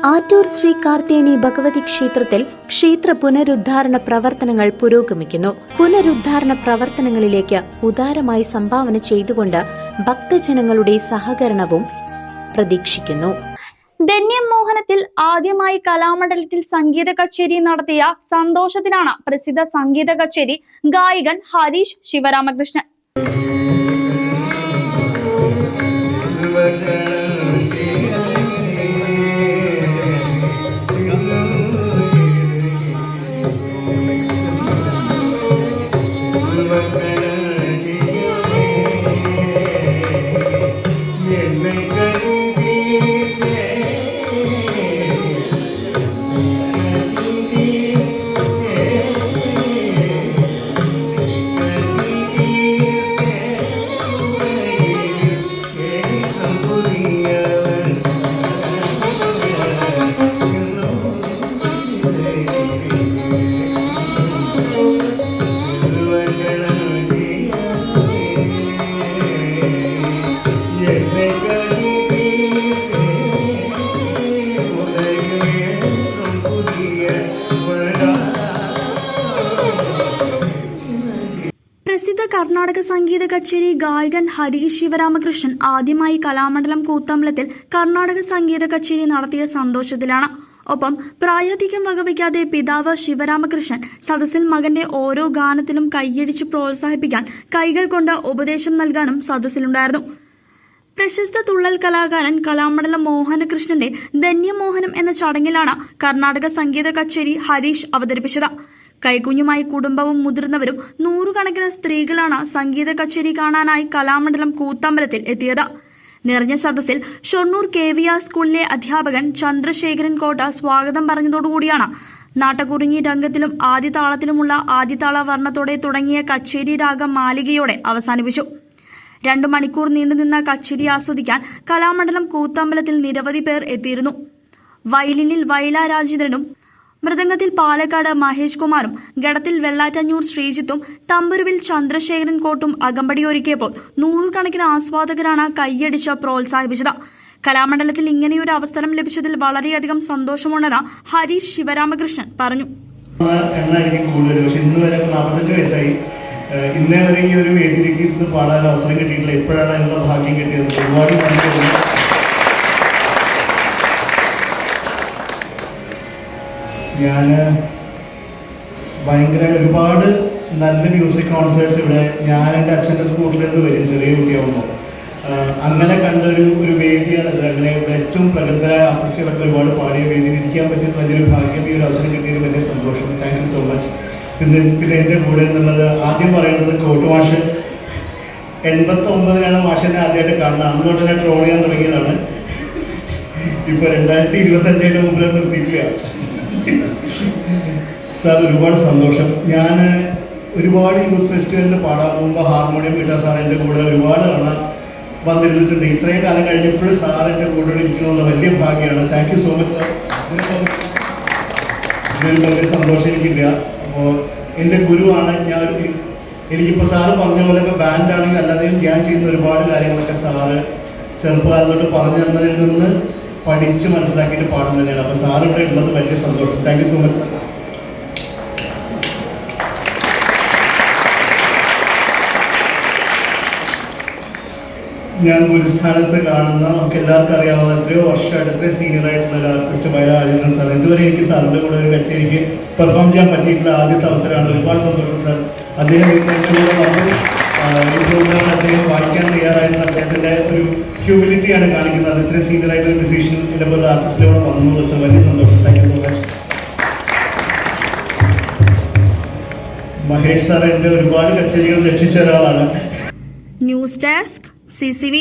ആറ്റൂർ ശ്രീ കാർത്തേനി ഭഗവതി ക്ഷേത്രത്തിൽ ക്ഷേത്ര പുനരുദ്ധാരണ പ്രവർത്തനങ്ങൾ പുരോഗമിക്കുന്നു. പുനരുദ്ധാരണ പ്രവർത്തനങ്ങളിലേക്ക് ഉദാരമായി സംഭാവന ചെയ്തുകൊണ്ട് ഭക്തജനങ്ങളുടെ സഹകരണവും പ്രതീക്ഷിക്കുന്നു. ധന്യം മോഹനത്തിൽ ആദ്യമായി കലാമണ്ഡലത്തിൽ സംഗീത കച്ചേരി നടത്തിയ സന്തോഷത്തിലാണ് പ്രസിദ്ധ സംഗീത കച്ചേരി ഗായകൻ ഹരീഷ് ശിവരാമകൃഷ്ണൻ. പ്രസിദ്ധ കർണാടക സംഗീത കച്ചേരി ഗായകൻ ഹരീഷ് ശിവരാമകൃഷ്ണൻ ആദ്യമായി കലാമണ്ഡലം കൂത്തമ്പലത്തിൽ കർണാടക സംഗീത കച്ചേരി നടത്തിയ സന്തോഷത്തിലാണ്. ഒപ്പം പ്രായാധിക്യം വകവയ്ക്കാതെ പിതാവ് ശിവരാമകൃഷ്ണൻ സദസ്സിൽ മകന്റെ ഓരോ ഗാനത്തിലും കൈയടിച്ച് പ്രോത്സാഹിപ്പിക്കാൻ കൈകൾ കൊണ്ട് ഉപദേശം നൽകാനും സദസ്സിലുണ്ടായിരുന്നു. പ്രശസ്ത തുള്ളൽ കലാകാരൻ കലാമണ്ഡലം മോഹനകൃഷ്ണന്റെ ധന്യമോഹനം എന്ന ചടങ്ങിലാണ് കർണാടക സംഗീത കച്ചേരി ഹരീഷ് അവതരിപ്പിച്ചത്. കൈക്കുഞ്ഞുമായി കുടുംബവും മുതിർന്നവരും നൂറുകണക്കിന് സ്ത്രീകളാണ് സംഗീത കച്ചേരി കാണാനായി കലാമണ്ഡലം കൂത്തമ്പലത്തിൽ എത്തിയത്. നിറഞ്ഞ സദസ്സിൽ ഷൊർണൂർ KVR സ്കൂളിലെ അധ്യാപകൻ ചന്ദ്രശേഖരൻ കോട്ട സ്വാഗതം പറഞ്ഞതോടുകൂടിയാണ് നാട്ടക്കുറിഞ്ഞി രംഗത്തിലും ആദ്യതാളത്തിലുമുള്ള ആദ്യതാള വർണ്ണത്തോടെ തുടങ്ങിയ കച്ചേരി രാഗം മാലികയോടെ അവസാനിപ്പിച്ചു. 2 മണിക്കൂർ നീണ്ടുനിന്ന കച്ചേരി ആസ്വദിക്കാൻ കലാമണ്ഡലം കൂത്തമ്പലത്തിൽ നിരവധി പേർ എത്തിയിരുന്നു. വയലിനിൽ വയല രാജേന്ദ്രനും, മൃദംഗത്തിൽ പാലക്കാട് മഹേഷ് കുമാറും, ഗടത്തിൽ വെള്ളാറ്റഞ്ഞൂർ ശ്രീജിത്തും, തമ്പുരുവിൽ ചന്ദ്രശേഖരൻ കോട്ടും അകമ്പടിയൊരുക്കിയപ്പോൾ നൂറുകണക്കിന് ആസ്വാദകരാണ് കൈയടിച്ച് പ്രോത്സാഹിപ്പിച്ചത്. കലാമണ്ഡലത്തിൽ ഇങ്ങനെയൊരു അവസരം ലഭിച്ചതിൽ വളരെയധികം സന്തോഷമുണ്ടെന്ന് ഹരീഷ് ശിവരാമകൃഷ്ണൻ പറഞ്ഞു. ഇന്നേ വരെ ഈ ഒരു വേദിയിലേക്ക് ഇന്ന് പാടാൻ അവസരം കിട്ടിയിട്ടില്ല. ഇപ്പോഴാണ് അതിനുള്ള ഭാഗ്യം കിട്ടിയത്. ഒരുപാട് നന്ദി. ഞാൻ ഭയങ്കര ഒരുപാട് നല്ല മ്യൂസിക് കോൺസേർട്സ് ഇവിടെ ഞാൻ എൻ്റെ അച്ഛൻ്റെ സ്കൂളിൽ നിന്ന് വരും ചെറിയ കുട്ടിയാവുമ്പോൾ. അങ്ങനെ കണ്ടൊരു വേദിയാണിത്. അങ്ങനെ ഇവിടെ ഏറ്റവും പ്രഗത്ഭരായ ആർട്ടിസ്റ്റുകളൊക്കെ ഒരുപാട് പാടിയ വേദിയിൽ ഇരിക്കാൻ പറ്റിയത് വലിയൊരു ഭാഗ്യം. ഈ ഒരു അവസരം കിട്ടിയത് വലിയ സന്തോഷം. Thank you so much. പിന്നെ എൻ്റെ കൂടെ എന്നുള്ളത് ആദ്യം പറയുന്നത് കോട്ട് മാഷ്. 89-ലാണ് മാഷിനെ ആദ്യമായിട്ട് കാണുന്നത്. അന്നുകൊണ്ട് തന്നെ ട്രോൾ ചെയ്യാൻ തുടങ്ങിയതാണ്. ഇപ്പോൾ 2025 മുമ്പിൽ നിർത്തിയിട്ടില്ല. സാർ ഒരുപാട് സന്തോഷം. ഞാൻ ഒരുപാട് യൂത്ത് ഫെസ്റ്റിവലിൽ പാടാൻ പോകുമ്പോൾ ഹാർമോണിയം കിട്ടാൻ സാർ എൻ്റെ കൂടെ ഒരുപാട് തവണ വന്നിരുന്നിട്ടുണ്ട്. ഇത്രയും കാലം കഴിഞ്ഞപ്പോഴും സാർ എൻ്റെ കൂടെ ഇരിക്കണമെന്നുള്ള വലിയ ഭാഗ്യമാണ്. Thank you so much sir. ഇതിനൊരു വലിയ സന്തോഷം എനിക്കില്ല. അപ്പോൾ എൻ്റെ ഗുരുവാണ് ഞാൻ. എനിക്കിപ്പോൾ സാറ് പറഞ്ഞ പോലെയൊക്കെ ബാൻഡാണെങ്കിൽ അല്ലാതെയും ഞാൻ ചെയ്യുന്ന ഒരുപാട് കാര്യങ്ങളൊക്കെ സാറ് ചെറുപ്പകാലത്തോട്ട് പറഞ്ഞു തന്നതിൽ നിന്ന് പഠിച്ച് മനസ്സിലാക്കിയിട്ട് പാടുന്നത് തന്നെയാണ്. അപ്പോൾ സാറ് ഇവിടെ ഉള്ളത് വലിയ സന്തോഷം. Thank you so much sir. ഞാൻ ഗുരുസ്ഥാനത്ത് കാണുന്ന നമുക്ക് എല്ലാവർക്കും അറിയാവുന്ന എത്രയോ വർഷമായിട്ട് എത്രയോ സീനിയറായിട്ടുള്ള ഒരു ആർട്ടിസ്റ്റ് രാജേന്ദ്രൻ സാർ. ഇതുവരെ എനിക്ക് സാറിൻ്റെ കൂടെ ഒരു കച്ചേരിക്ക് പെർഫോം ചെയ്യാൻ പറ്റിയിട്ടുള്ള ആദ്യത്തെ അവസരമാണ്. ഒരുപാട് സന്തോഷം സാർ. അദ്ദേഹം എൻ്റെ കൂടെ വന്ന് ഈ പ്രോഗ്രാമിൽ അദ്ദേഹം വായിക്കാൻ തയ്യാറായിരുന്ന അദ്ദേഹത്തിൻ്റെ ഒരു ഹ്യൂമിലിറ്റിയാണ് കാണിക്കുന്നത്. ഇത്രയും സീനിയറായിട്ടൊരു മ്യൂസീഷ്യൻ എൻ്റെ പോലെ ആർട്ടിസ്റ്റിലൂടെ വന്നത് സാർ വലിയ സന്തോഷം. Thank you so much. Mahesh sir എൻ്റെ ഒരുപാട് കച്ചേരികൾ രക്ഷിച്ച ഒരാളാണ്. News desk CCV.